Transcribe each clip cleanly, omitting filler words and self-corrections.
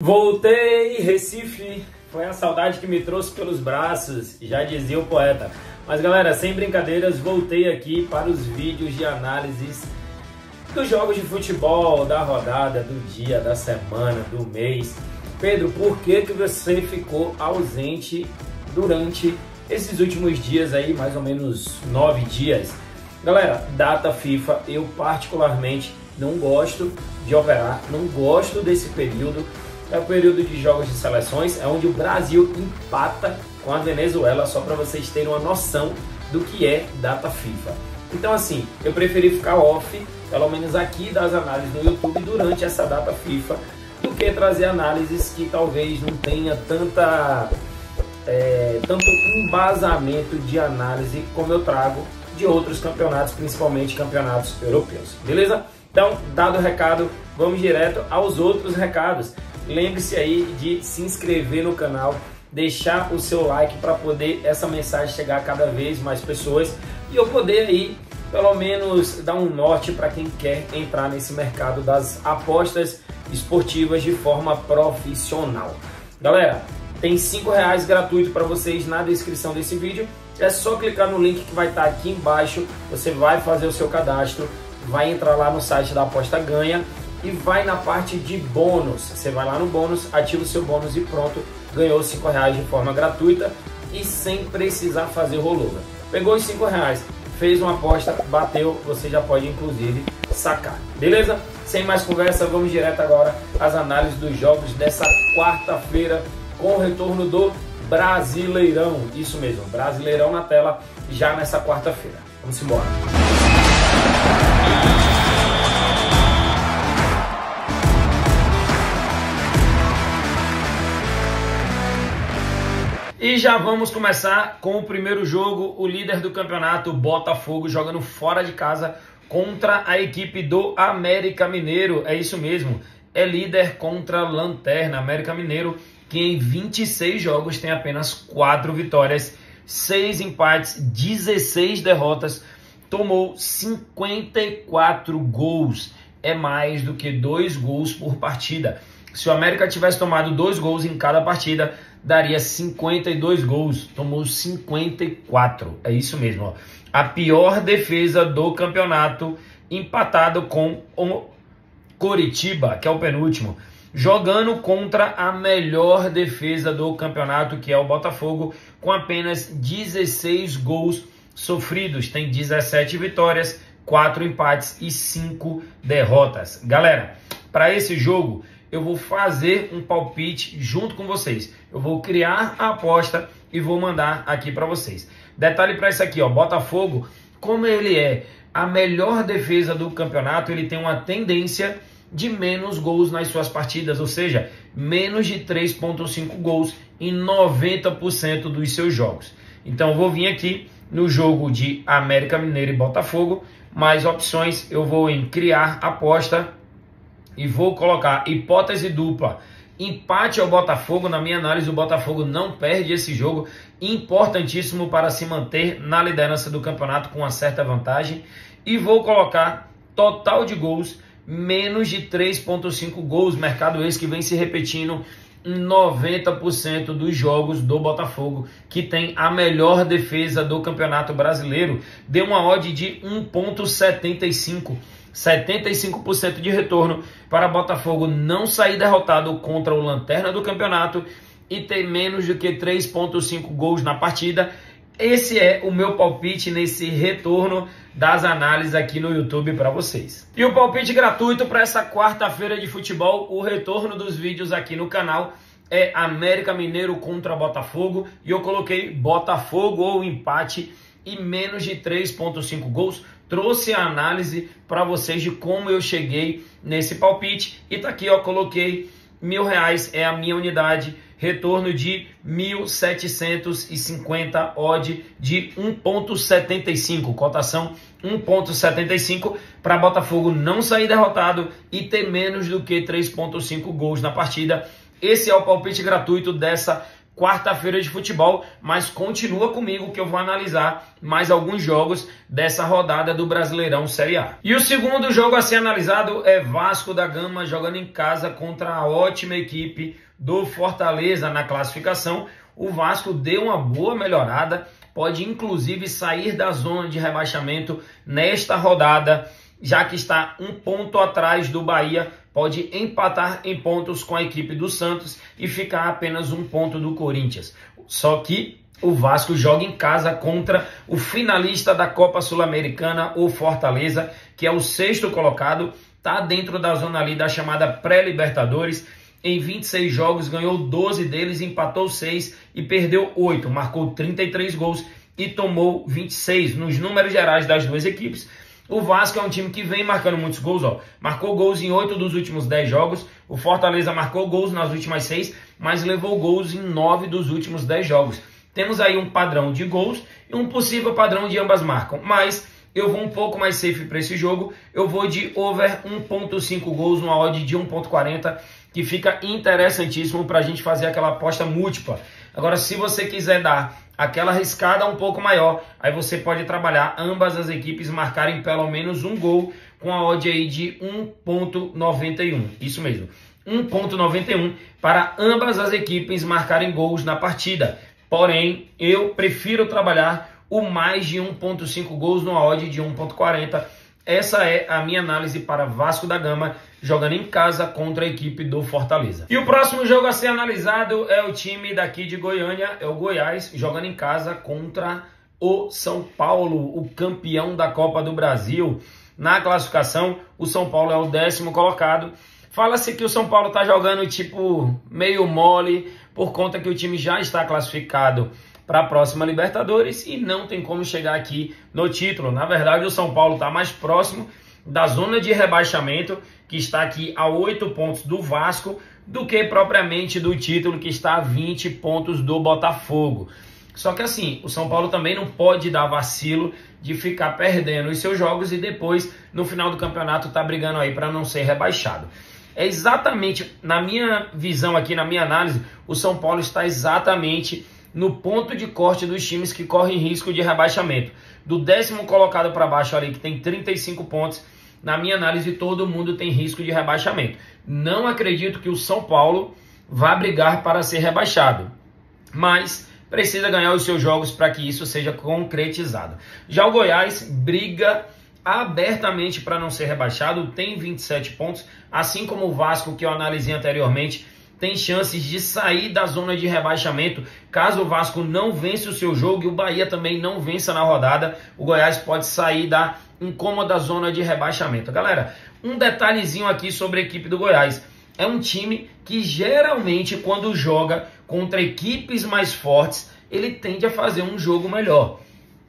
Voltei, Recife, foi a saudade que me trouxe pelos braços, já dizia o poeta. Mas galera, sem brincadeiras, voltei aqui para os vídeos de análises dos jogos de futebol, da rodada, do dia, da semana, do mês. Pedro, por que você ficou ausente durante esses últimos dias aí, mais ou menos 9 dias? Galera, data FIFA, eu particularmente não gosto de operar, não gosto desse período. É o período de jogos de seleções, é onde o Brasil empata com a Venezuela, só para vocês terem uma noção do que é data FIFA. Então assim, eu preferi ficar off, pelo menos aqui das análises no YouTube durante essa data FIFA, do que trazer análises que talvez não tenha tanto embasamento de análise como eu trago de outros campeonatos, principalmente campeonatos europeus. Beleza? Então, dado o recado, vamos direto aos outros recados. Lembre-se aí de se inscrever no canal, deixar o seu like para poder essa mensagem chegar a cada vez mais pessoas e eu poder aí, pelo menos, dar um norte para quem quer entrar nesse mercado das apostas esportivas de forma profissional. Galera, tem R$5 gratuito para vocês na descrição desse vídeo. É só clicar no link que vai estar aqui embaixo, você vai fazer o seu cadastro, vai entrar lá no site da Aposta Ganha e vai na parte de bônus. Você vai lá no bônus, ativa o seu bônus e pronto, ganhou R$5 de forma gratuita e sem precisar fazer rollover. Pegou os R$5, fez uma aposta, bateu, você já pode inclusive sacar. Beleza? Sem mais conversa, vamos direto agora às análises dos jogos dessa quarta-feira com o retorno do Brasileirão. Isso mesmo, Brasileirão na tela já nessa quarta-feira. Vamos embora. E já vamos começar com o primeiro jogo, o líder do campeonato, Botafogo, jogando fora de casa contra a equipe do América Mineiro. É isso mesmo, é líder contra lanterna. América Mineiro, que em 26 jogos tem apenas 4 vitórias, 6 empates, 16 derrotas, tomou 54 gols. É mais do que 2 gols por partida. Se o América tivesse tomado 2 gols em cada partida, daria 52 gols. Tomou 54. É isso mesmo, ó. A pior defesa do campeonato, empatado com o Coritiba, que é o penúltimo, jogando contra a melhor defesa do campeonato, que é o Botafogo, com apenas 16 gols sofridos. Tem 17 vitórias, 4 empates e 5 derrotas. Galera, para esse jogo eu vou fazer um palpite junto com vocês. Eu vou criar a aposta e vou mandar aqui para vocês. Detalhe para isso aqui, ó, Botafogo, como ele é a melhor defesa do campeonato, ele tem uma tendência de menos gols nas suas partidas, ou seja, menos de 3,5 gols em 90% dos seus jogos. Então eu vou vir aqui no jogo de América Mineiro e Botafogo, mais opções, eu vou em criar aposta e vou colocar hipótese dupla, empate ao Botafogo. Na minha análise, o Botafogo não perde esse jogo, importantíssimo para se manter na liderança do campeonato com uma certa vantagem. E vou colocar total de gols, menos de 3,5 gols, mercado esse que vem se repetindo em 90% dos jogos do Botafogo, que tem a melhor defesa do campeonato brasileiro. Deu uma odd de 1,75. 75% de retorno para Botafogo não sair derrotado contra o lanterna do campeonato e ter menos do que 3,5 gols na partida. Esse é o meu palpite nesse retorno das análises aqui no YouTube para vocês. E o palpite gratuito para essa quarta-feira de futebol, o retorno dos vídeos aqui no canal, é América Mineiro contra Botafogo. E eu coloquei Botafogo ou empate e menos de 3,5 gols. Trouxe a análise para vocês de como eu cheguei nesse palpite. E tá aqui, ó, coloquei R$1.000, é a minha unidade. Retorno de 1.750, odd de 1,75. Cotação 1,75 para Botafogo não sair derrotado e ter menos do que 3,5 gols na partida. Esse é o palpite gratuito dessa quarta-feira de futebol, mas continua comigo que eu vou analisar mais alguns jogos dessa rodada do Brasileirão Série A. E o segundo jogo a ser analisado é Vasco da Gama jogando em casa contra a ótima equipe do Fortaleza na classificação. O Vasco deu uma boa melhorada, pode inclusive sair da zona de rebaixamento nesta rodada, já que está um ponto atrás do Bahia, pode empatar em pontos com a equipe do Santos e ficar apenas um ponto do Corinthians. Só que o Vasco joga em casa contra o finalista da Copa Sul-Americana, o Fortaleza, que é o sexto colocado, está dentro da zona ali da chamada pré-Libertadores. Em 26 jogos ganhou 12 deles, empatou 6 e perdeu 8, marcou 33 gols e tomou 26 nos números gerais das duas equipes. O Vasco é um time que vem marcando muitos gols, marcou gols em 8 dos últimos 10 jogos. O Fortaleza marcou gols nas últimas 6, mas levou gols em 9 dos últimos 10 jogos. Temos aí um padrão de gols e um possível padrão de ambas marcam. Mas eu vou um pouco mais safe para esse jogo. Eu vou de over 1.5 gols numa odd de 1.40, que fica interessantíssimo para a gente fazer aquela aposta múltipla. Agora, se você quiser dar aquela arriscada um pouco maior, aí você pode trabalhar ambas as equipes marcarem pelo menos um gol com a odd aí de 1.91. Isso mesmo, 1.91 para ambas as equipes marcarem gols na partida. Porém, eu prefiro trabalhar o mais de 1.5 gols numa odd de 1.40. Essa é a minha análise para Vasco da Gama jogando em casa contra a equipe do Fortaleza. E o próximo jogo a ser analisado é o time daqui de Goiânia, é o Goiás, jogando em casa contra o São Paulo, o campeão da Copa do Brasil. Na classificação, o São Paulo é o 10º colocado. Fala-se que o São Paulo está jogando tipo meio mole, por conta que o time já está classificado para a próxima Libertadores e não tem como chegar aqui no título. Na verdade, o São Paulo está mais próximo da zona de rebaixamento, que está aqui a 8 pontos do Vasco, do que propriamente do título, que está a 20 pontos do Botafogo. Só que assim, o São Paulo também não pode dar vacilo de ficar perdendo os seus jogos e depois, no final do campeonato, tá brigando aí para não ser rebaixado. É exatamente, na minha visão aqui, na minha análise, o São Paulo está exatamente no ponto de corte dos times que correm risco de rebaixamento. Do 10º colocado para baixo ali, que tem 35 pontos, na minha análise, todo mundo tem risco de rebaixamento. Não acredito que o São Paulo vá brigar para ser rebaixado, mas precisa ganhar os seus jogos para que isso seja concretizado. Já o Goiás briga abertamente para não ser rebaixado, tem 27 pontos, assim como o Vasco, que eu analisei anteriormente, tem chances de sair da zona de rebaixamento. Caso o Vasco não vença o seu jogo e o Bahia também não vença na rodada, o Goiás pode sair da incômoda zona de rebaixamento. Galera, um detalhezinho aqui sobre a equipe do Goiás. É um time que geralmente, quando joga contra equipes mais fortes, ele tende a fazer um jogo melhor.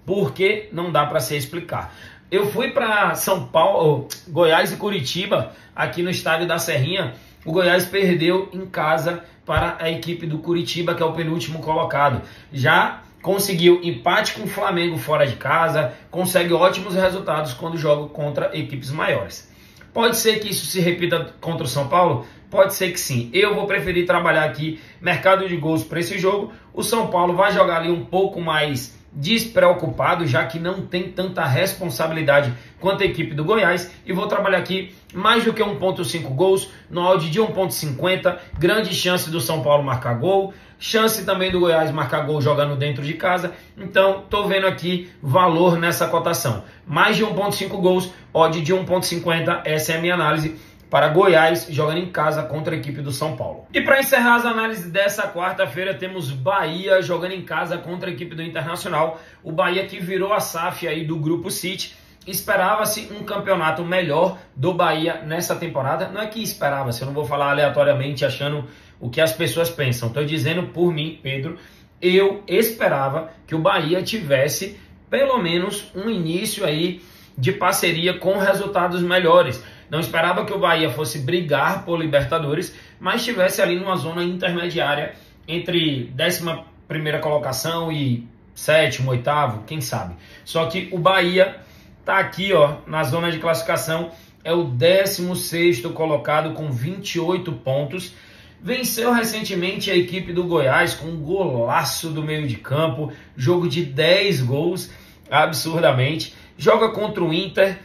Porque não dá para se explicar. Eu fui para São Paulo, Goiás e Curitiba, aqui no estádio da Serrinha. O Goiás perdeu em casa para a equipe do Curitiba, que é o penúltimo colocado. Já conseguiu empate com o Flamengo fora de casa, consegue ótimos resultados quando joga contra equipes maiores. Pode ser que isso se repita contra o São Paulo? Pode ser que sim. Eu vou preferir trabalhar aqui mercado de gols para esse jogo. O São Paulo vai jogar ali um pouco mais despreocupado, já que não tem tanta responsabilidade quanto a equipe do Goiás, e vou trabalhar aqui mais do que 1.5 gols, no odd de 1.50, grande chance do São Paulo marcar gol, chance também do Goiás marcar gol jogando dentro de casa, então tô vendo aqui valor nessa cotação, mais de 1.5 gols, odd de 1.50, essa é a minha análise para Goiás jogando em casa contra a equipe do São Paulo. E para encerrar as análises dessa quarta-feira, temos Bahia jogando em casa contra a equipe do Internacional. O Bahia que virou a SAF aí do Grupo City. Esperava-se um campeonato melhor do Bahia nessa temporada. Não é que esperava-se, eu não vou falar aleatoriamente achando o que as pessoas pensam. Estou dizendo por mim, Pedro, eu esperava que o Bahia tivesse pelo menos um início aí de parceria com resultados melhores. Não esperava que o Bahia fosse brigar por Libertadores, mas estivesse ali numa zona intermediária entre 11ª colocação e 7º, 8º, quem sabe. Só que o Bahia tá aqui, ó, na zona de classificação, é o 16º colocado com 28 pontos. Venceu recentemente a equipe do Goiás com um golaço do meio de campo, jogo de 10 gols, absurdamente. Joga contra o Inter,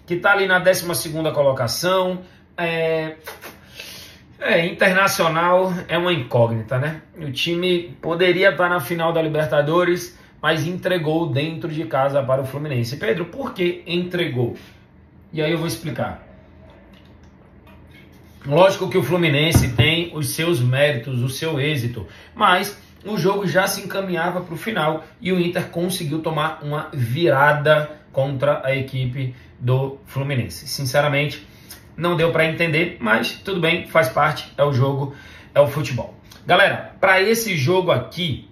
que está ali na 12ª colocação. Internacional é uma incógnita, né? O time poderia estar na final da Libertadores, mas entregou dentro de casa para o Fluminense. Pedro, por que entregou? E aí eu vou explicar. Lógico que o Fluminense tem os seus méritos, o seu êxito, mas o jogo já se encaminhava para o final e o Inter conseguiu tomar uma virada contra a equipe do Fluminense. Sinceramente, não deu para entender, mas tudo bem, faz parte, é o jogo, é o futebol. Galera, para esse jogo aqui,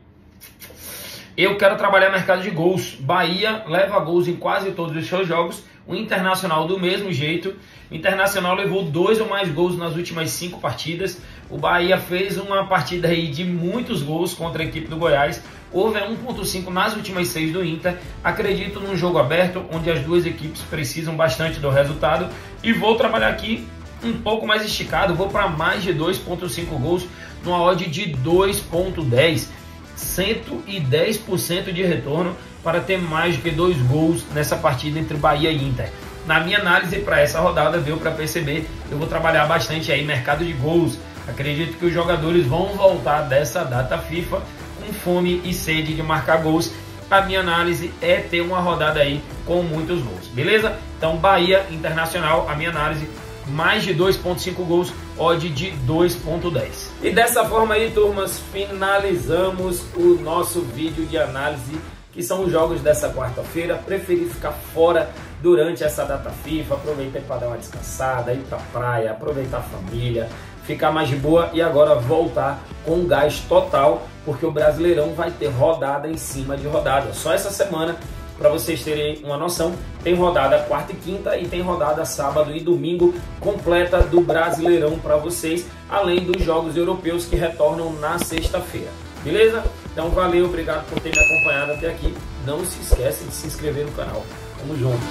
eu quero trabalhar mercado de gols. Bahia leva gols em quase todos os seus jogos. O Internacional do mesmo jeito. O Internacional levou 2 ou mais gols nas últimas 5 partidas. O Bahia fez uma partida aí de muitos gols contra a equipe do Goiás. Houve 1.5 nas últimas 6 do Inter. Acredito num jogo aberto, onde as duas equipes precisam bastante do resultado. E vou trabalhar aqui um pouco mais esticado. Vou para mais de 2.5 gols, numa odd de 2.10. 110% de retorno para ter mais do que 2 gols nessa partida entre Bahia e Inter. Na minha análise para essa rodada, deu para perceber, eu vou trabalhar bastante aí mercado de gols. Acredito que os jogadores vão voltar dessa data FIFA com fome e sede de marcar gols. A minha análise é ter uma rodada aí com muitos gols, beleza? Então Bahia, Internacional, a minha análise, mais de 2.5 gols, odd de 2.10. E dessa forma aí, turmas, finalizamos o nosso vídeo de análise, que são os jogos dessa quarta-feira. Preferi ficar fora durante essa data FIFA, aproveitei para dar uma descansada, ir pra praia, aproveitar a família, ficar mais de boa e agora voltar com gás total, porque o Brasileirão vai ter rodada em cima de rodada. Só essa semana, para vocês terem uma noção, tem rodada quarta e quinta e tem rodada sábado e domingo completa do Brasileirão para vocês, além dos jogos europeus que retornam na sexta-feira. Beleza? Então valeu, obrigado por ter me acompanhado até aqui. Não se esquece de se inscrever no canal. Tamo junto!